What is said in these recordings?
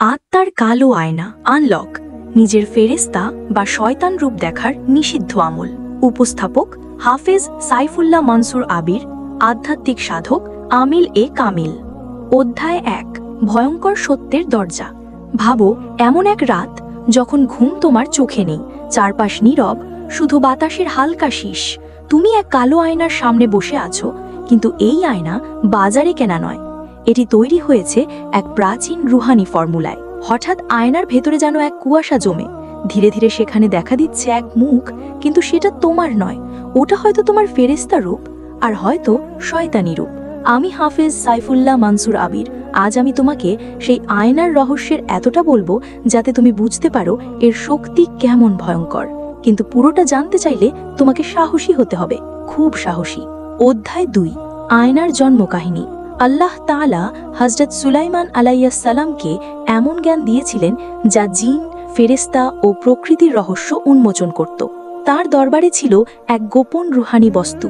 আত্মার কালো আয়না আনলক, নিজের ফেরেস্তা বা শয়তান রূপ দেখার নিষিদ্ধ আমল। উপস্থাপক হাফেজ সাইফুল্লাহ মনসুর আবির, আধ্যাত্মিক সাধক আমিল এ কামিল। অধ্যায় ১, ভয়ঙ্কর সত্যের দরজা। ভাবো, এমন এক রাত যখন ঘুম তোমার চোখে নেই, চারপাশ নীরব, শুধু বাতাসের হালকা শীষ। তুমি এক কালো আয়নার সামনে বসে আছো, কিন্তু এই আয়না বাজারে কেনা নয়, এটি তৈরি হয়েছে এক প্রাচীন রুহানি ফর্মুলায়। হঠাৎ আয়নার ভেতরে যেন এক কুয়াশা জমে, ধীরে ধীরে সেখানে দেখা দিচ্ছে এক মুখ, কিন্তু সেটা তোমার নয়। ওটা হয়তো তোমার ফেরেস্তা রূপ, আর হয়তো শয়তানি রূপ। আমি হাফেজ সাইফুল্লাহ মনসুর আবির। আজ আমি তোমাকে সেই আয়নার রহস্যের এতটা বলবো যাতে তুমি বুঝতে পারো এর শক্তি কেমন ভয়ঙ্কর। কিন্তু পুরোটা জানতে চাইলে তোমাকে সাহসী হতে হবে, খুব সাহসী। অধ্যায় ২, আয়নার জন্ম কাহিনী। আল্লাহ তাআলা হযরত সুলাইমান আলাইহিস সালামকে এমন জ্ঞান দিয়েছিলেন যা জিন, ফেরেশতা ও প্রকৃতির রহস্য উন্মোচন করত। তার দরবারে ছিল এক গোপন রুহানি বস্তু,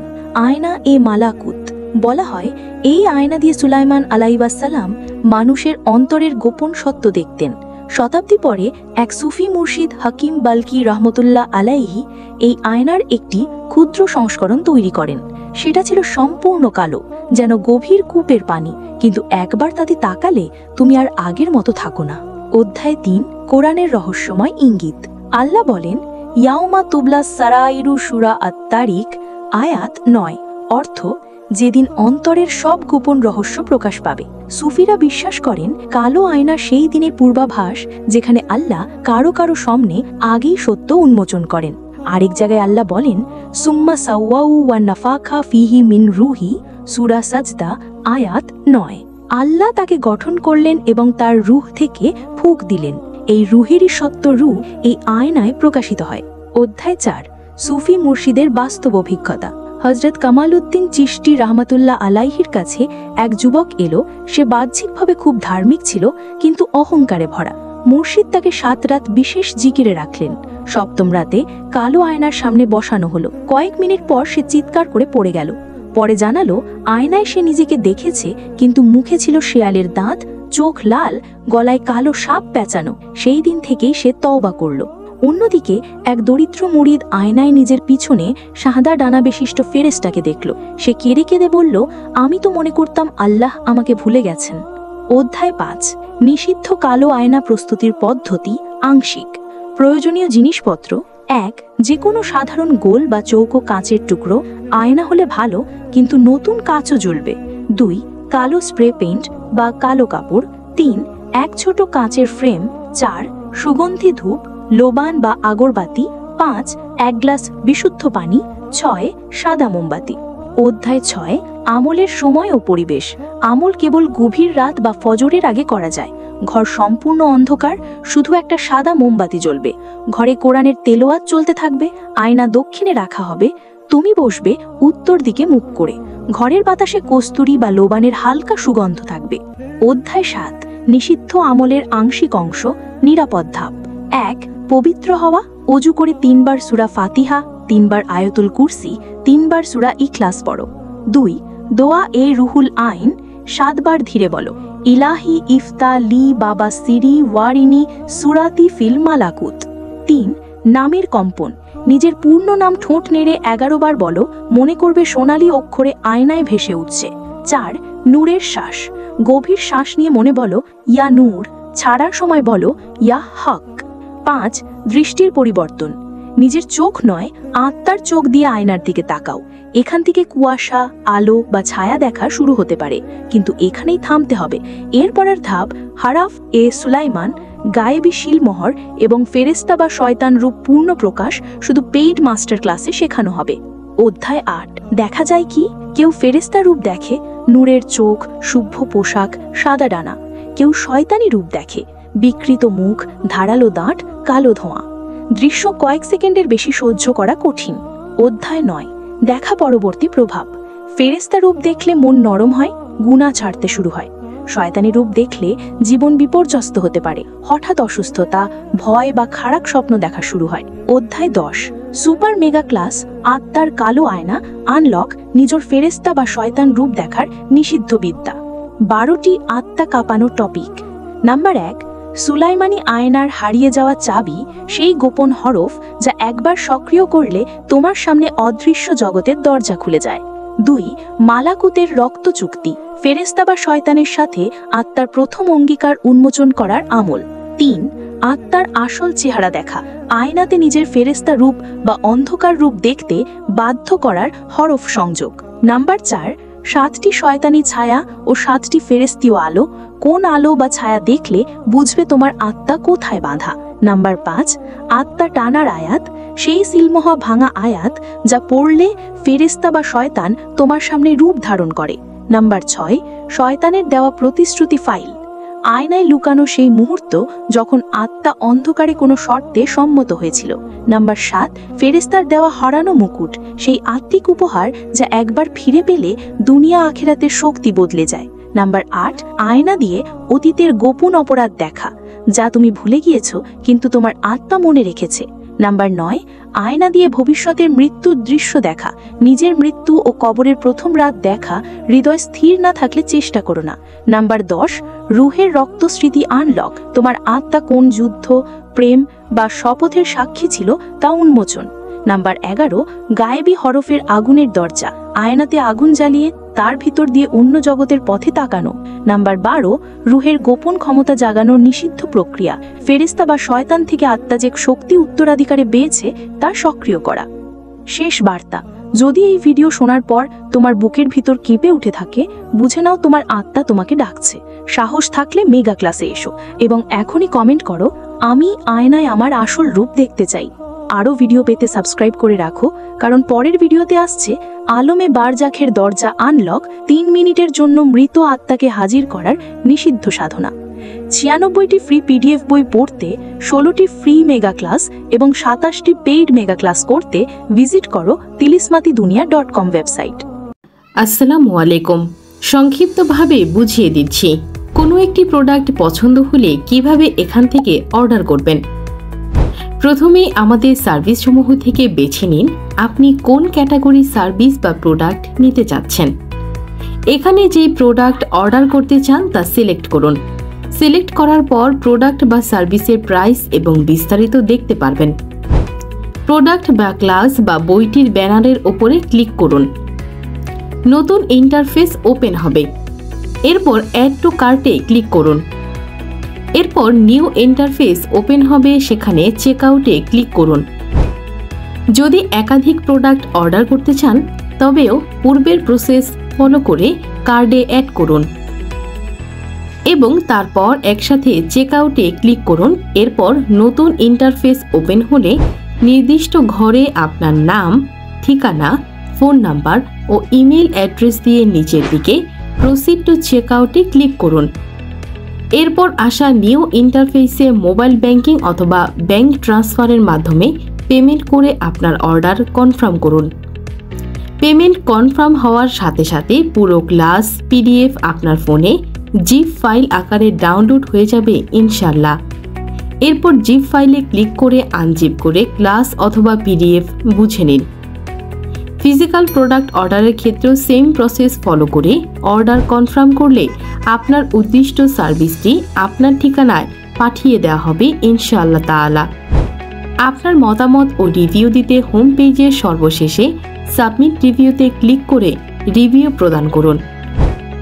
আয়না এ মালাকুত। বলা হয় এই আয়না দিয়ে সুলাইমান আলাইহিস সালাম মানুষের অন্তরের গোপন সত্য দেখতেন। শতাব্দী পরে এক সুফি মুর্শিদ হাকিম বালকি রহমতুল্লাহ আলাইহি এই আয়নার একটি ক্ষুদ্র সংস্করণ তৈরি করেন। সেটা ছিল সম্পূর্ণ কালো, যেন গভীর কূপের পানি, কিন্তু একবার তাতে তাকালে তুমি আর আগের মতো থাকো না। অধ্যায় ৩, কোরআনের রহস্যময় ইঙ্গিত। আল্লাহ বলেন, ইয়াউমা তুবলা সারাইরু সূরা আত-তারিক, আয়াত ৯। অর্থ, যেদিন অন্তরের সব গোপন রহস্য প্রকাশ পাবে। সুফিরা বিশ্বাস করেন কালো আয়না সেই দিনের পূর্বাভাস যেখানে আল্লাহ কারো কারো সামনে আগেই সত্য উন্মোচন করেন। আরেক জায়গায় আল্লাহ বলেন, সুম্মা সাওয়াউ ওয়া নাফাখা ফিহি মিন রুহি, সূরা সাজদা, আয়াত ৯। আল্লাহ তাকে গঠন করলেন এবং তার রূহ থেকে ফুঁক দিলেন। এই রুহেরই সত্য রূহ এই আয়নায় প্রকাশিত হয়। অধ্যায় ৪, সুফি মুর্শিদের বাস্তব অভিজ্ঞতা। হযরত কামালউদ্দিন চিশতি রহমতুল্লাহ আলাইহির কাছে এক যুবক এলো। সে বাহ্যিকভাবে খুব ধার্মিক ছিল, কিন্তু অহংকারে ভরা। মুর্শিদ তাকে ৭ রাত বিশেষ জিকিরে রাখলেন। ৭ম রাতে কালো আয়নার সামনে বসানো হলো। কয়েক মিনিট পর সে চিৎকার করে পড়ে গেল। পরে জানালো আয়নায় সে নিজেকে দেখেছে, কিন্তু মুখে ছিল শেয়ালের দাঁত, চোখ লাল, গলায় কালো সাপ পেঁচানো। সেই দিন থেকেই সে তওবা করল। অন্যদিকে এক দরিদ্র মুরিদ আয়নায় নিজের পিছনে সাদা ডানা বিশিষ্ট ফেরেশতাকে দেখল। সে কেঁদে কেঁদে বলল, আমি তো মনে করতাম আল্লাহ আমাকে ভুলে গেছেন। অধ্যায় ৫, নিষিদ্ধ কালো আয়না প্রস্তুতির পদ্ধতি আংশিক। প্রয়োজনীয় জিনিসপত্র: ১. যে কোনো সাধারণ গোল বা চৌকো কাঁচের টুকরো। আয়না হলে ভালো, কিন্তু নতুন কাঁচও জ্বলবে। ২. কালো স্প্রে পেইন্ট বা কালো কাপড়। ৩. এক ছোট কাঁচের ফ্রেম। ৪. সুগন্ধি ধূপ, লোবান বা আগরবাতি। ৫. এক গ্লাস বিশুদ্ধ পানি। ৬. সাদা মোমবাতি। অধ্যায় ৬, আমলের সময় ও পরিবেশ। আমল কেবল গভীর রাত বা ফজরের আগে করা যায়। ঘর সম্পূর্ণ অন্ধকার, শুধু একটা সাদা মোমবাতি জ্বলবে। ঘরে কোরআনের তেলাওয়াত চলতে থাকবে। আয়না দক্ষিণে রাখা হবে। তুমি বসবে উত্তর দিকে মুখ করে। ঘরের বাতাসে কস্তুরী বা লোবানের হালকা সুগন্ধ থাকবে। অধ্যায় ৭, নিষিদ্ধ আমলের আংশিক অংশ, নিরাপদ ধাপ। ১. পবিত্র হওয়া। অজু করে ৩ বার সূরা ফাতিহা, ৩ বার আয়াতুল কুরসি, ৩ বার সূরা ইখলাস পড়ো। ২. দোয়া এ রুহুল আইন, ৭ বার ধীরে বলো, ইলাহি ইফতা লি বাবা সিরি ওয়ারিনি সুরাতি ফিল মালাকুত। ৩. নামের কম্পন। নিজের পূর্ণ নাম ঠোঁট নেড়ে ১১ বার বলো, মনে করবে সোনালী অক্ষরে আয়নায় ভেসে উঠছে। ৪. নূরের শ্বাস। গভীর শ্বাস নিয়ে মনে বলো, ইয়া নূর। ছাড়ার সময় বলো, ইয়া হক। ৫. দৃষ্টির পরিবর্তন। নিজের চোখ নয়, আত্মার চোখ দিয়ে আয়নার দিকে তাকাও। এখান থেকে কুয়াশা, আলো বা ছায়া দেখা শুরু হতে পারে, কিন্তু এখানেই থামতে হবে। এরপরের ধাপ হারাফ এ সুলাইমান, গায়েবী শিলমোহর এবং ফেরেশতা বা শয়তান রূপ পূর্ণ প্রকাশ শুধু পেইড মাস্টার ক্লাসে শেখানো হবে। অধ্যায় ৮, দেখা যায় কি? কেউ ফেরেশতা রূপ দেখে, নূরের চোখ, শুভ্র পোশাক, সাদা ডানা। কেউ শয়তানি রূপ দেখে, বিকৃত মুখ, ধারালো দাঁত, কালো ধোঁয়া। দৃশ্য কয়েক সেকেন্ডের বেশি সহ্য করা কঠিন। অধ্যায় ৯, দেখা পরবর্তী প্রভাব। ফেরেশতা রূপ দেখলে মন নরম হয়, গুনাহ ছাড়তে শুরু হয়। শয়তানি রূপ দেখলে জীবন বিপর্যস্ত হতে পারে। হঠাৎ অসুস্থতা, ভয় বা খারাপ স্বপ্ন দেখা শুরু হয়। অধ্যায় ১০, সুপার মেগা ক্লাস, আত্মার কালো আয়না আনলক, নিজের ফেরেশতা বা শয়তান রূপ দেখার নিষিদ্ধ বিদ্যা। ১২টি আত্মা কাঁপানো টপিক। নাম্বার ১, সুলাইমানি আয়নার হারিয়ে যাওয়া চাবি সেই গোপন হরফ যা একবার সক্রিয় করলে তোমার সামনে অদৃশ্য জগতের দরজা খুলে যায়। 2 মালাকুতের রক্ত চুক্তি, ফেরেশতা বা শয়তানের সাথে আত্মার প্রথম অঙ্গীকার উন্মোচন করার আমল। 3 আত্মার আসল চেহারা দেখা, আয়নাতে নিজের ফেরেশতা রূপ বা অন্ধকার রূপ দেখতে বাধ্য করার হরফ সংযোগ। নাম্বার 4 7টি শয়তানি ছায়া ও 7টি ফেরেশতীয় আলো, কোন আলো বা ছায়া দেখলে বুঝবে তোমার আত্মা কোথায় বাঁধা। নাম্বার 5 আত্মা টানার আয়াত, সেই সিলমোহর ভাঙা আয়াত যা পড়লে ফেরেশতা বা শয়তান তোমার সামনে রূপ ধারণ করে। নাম্বার 6 শয়তানের দেওয়া প্রতিশ্রুতি ফাইল, আয়নায় লুকানো সেই মুহূর্ত যখন আত্মা অন্ধকারে কোনো শর্তে সম্মত হয়েছিল। নাম্বার 7 ফেরেশতার দেওয়া হারানো মুকুট, সেই আত্মিক উপহার যা একবার ফিরে পেলে দুনিয়া আখিরাতের শক্তি বদলে যায়। নাম্বার 8 আয়না দিয়ে অতীতের গোপন অপরাধ দেখা, যা তুমি ভুলে গিয়েছ কিন্তু তোমার আত্মা মনে রেখেছে। নাম্বার 9 আয়না দিয়ে ভবিষ্যতের মৃত্যুর দৃশ্য দেখা, নিজের মৃত্যু ও কবরের প্রথম রাত দেখা, হৃদয় স্থির না থাকলে চেষ্টা করো না। নাম্বার 10 রুহের রক্ত স্মৃতি আনলক, তোমার আত্মা কোন যুদ্ধ, প্রেম বা শপথের সাক্ষী ছিল তা উন্মোচন। নাম্বার 11 গায়েবী হরফের আগুনের দরজা, আয়নাতে আগুন জ্বালিয়ে তার ভিতর দিয়ে অন্য জগতের পথে তাকানো। নাম্বার 12 রুহের গোপন ক্ষমতা জাগানোর নিষিদ্ধ প্রক্রিয়া, ফেরেশতা বা শয়তান থেকে আত্মা যে শক্তি উত্তরাধিকারে পেয়েছে তা সক্রিয় করা। শেষ বার্তা, যদি এই ভিডিও শোনার পর তোমার বুকের ভিতর কেঁপে উঠে থাকে, বুঝে নাও তোমার আত্মা তোমাকে ডাকছে। সাহস থাকলে মেগা ক্লাসে এসো এবং এখনই কমেন্ট করো, আমি আয়নায় আমার আসল রূপ দেখতে চাই। আরও ভিডিও পেতে সাবস্ক্রাইব করে রাখো, কারণ পরের ভিডিওতে আসছে আলমে বারজাখের দরজা আনলক, 3 মিনিটের জন্য মৃত আত্মাকে হাজির করার নিষিদ্ধ সাধনা। 96টি ফ্রি পিডিএফ বই পড়তে, 16টি ফ্রি মেগা ক্লাস এবং 27টি পেইড মেগা ক্লাস করতে ভিজিট করো tilismatidunia.com ওয়েবসাইট। আসসালামু আলাইকুম। সংক্ষিপ্তভাবে বুঝিয়ে দিচ্ছি, কোনো একটি প্রোডাক্ট পছন্দ হলে কিভাবে এখান থেকে অর্ডার করবেন। প্রথমে আমাদের সার্ভিসসমূহ থেকে বেছে নিন আপনি কোন ক্যাটাগরি সার্ভিস বা প্রোডাক্ট নিতে চাচ্ছেন। এখানে যে প্রোডাক্ট অর্ডার করতে চান তা সিলেক্ট করুন। সিলেক্ট করার পর প্রোডাক্ট বা সার্ভিসের প্রাইস এবং বিস্তারিত দেখতে পারবেন। প্রোডাক্ট বা ক্লাস বা বইটির ব্যানারের ওপরে ক্লিক করুন। নতুন ইন্টারফেস ওপেন হবে। এরপর অ্যাড টু কার্টে ক্লিক করুন। এরপর নিউ ইন্টারফেস ওপেন হবে, সেখানে চেকআউটে ক্লিক করুন। যদি একাধিক প্রোডাক্ট অর্ডার করতে চান তবেও পূর্বের প্রসেস ফলো করে কার্ডে অ্যাড করুন এবং তারপর একসাথে চেকআউটে ক্লিক করুন। এরপর নতুন ইন্টারফেস ওপেন হলে নির্দিষ্ট ঘরে আপনার নাম, ঠিকানা, ফোন নাম্বার ও ইমেল অ্যাড্রেস দিয়ে নিচের দিকে প্রসিড টু চেকআউটে ক্লিক করুন। এরপর আসা নিউ ইন্টারফেসে মোবাইল ব্যাংকিং অথবা ব্যাংক ট্রান্সফারের মাধ্যমে পেমেন্ট করে আপনার অর্ডার কনফার্ম করুন। পেমেন্ট কনফার্ম হওয়ার সাথে সাথে পুরো ক্লাস পিডিএফ আপনার ফোনে জিপ ফাইল আকারে ডাউনলোড হয়ে যাবে ইনশাল্লাহ। এরপর জিপ ফাইলে ক্লিক করে আনজিপ করে ক্লাস অথবা পিডিএফ বুঝে নিন। ফিজিক্যাল প্রোডাক্ট অর্ডারের ক্ষেত্রেও সেম প্রসেস ফলো করে অর্ডার কনফার্ম করলে আপনার উদ্দিষ্ট সার্ভিসটি আপনার ঠিকানায় পাঠিয়ে দেওয়া হবে ইনশাআল্লাহ তাআলা। আপনার মতামত ও রিভিউ দিতে হোম পেজের সর্বশেষে সাবমিট রিভিউতে ক্লিক করে রিভিউ প্রদান করুন।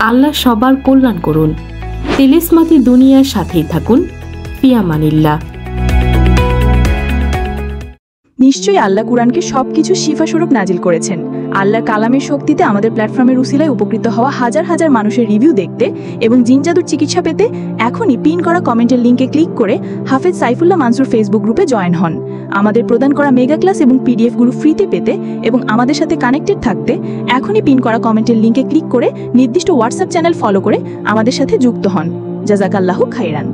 আল্লাহ সবার কল্যাণ করুন। তিলিসমাতি দুনিয়ার সাথেই থাকুন। ফিয়ামানিল্লাহ। নিশ্চয়ই আল্লাহ কুরআনকে সবকিছু শিফা স্বরূপ নাজিল করেছেন। আল্লাহর কালামের শক্তিতে আমাদের প্ল্যাটফর্মের উসিলায় উপকৃত হওয়া হাজার হাজার মানুষের রিভিউ দেখতে এবং জিন জাদুর চিকিৎসা পেতে এখনই পিন করা কমেন্টের লিঙ্কে ক্লিক করে হাফেজ সাইফুল্লাহ মানসুর ফেসবুক গ্রুপে জয়েন হন। আমাদের প্রদান করা মেগা ক্লাস এবং পিডিএফগুলো ফ্রিতে পেতে এবং আমাদের সাথে কানেক্টেড থাকতে এখনই পিন করা কমেন্টের লিঙ্কে ক্লিক করে নির্দিষ্ট হোয়াটসঅ্যাপ চ্যানেল ফলো করে আমাদের সাথে যুক্ত হন। জাযাকাল্লাহু খাইরান।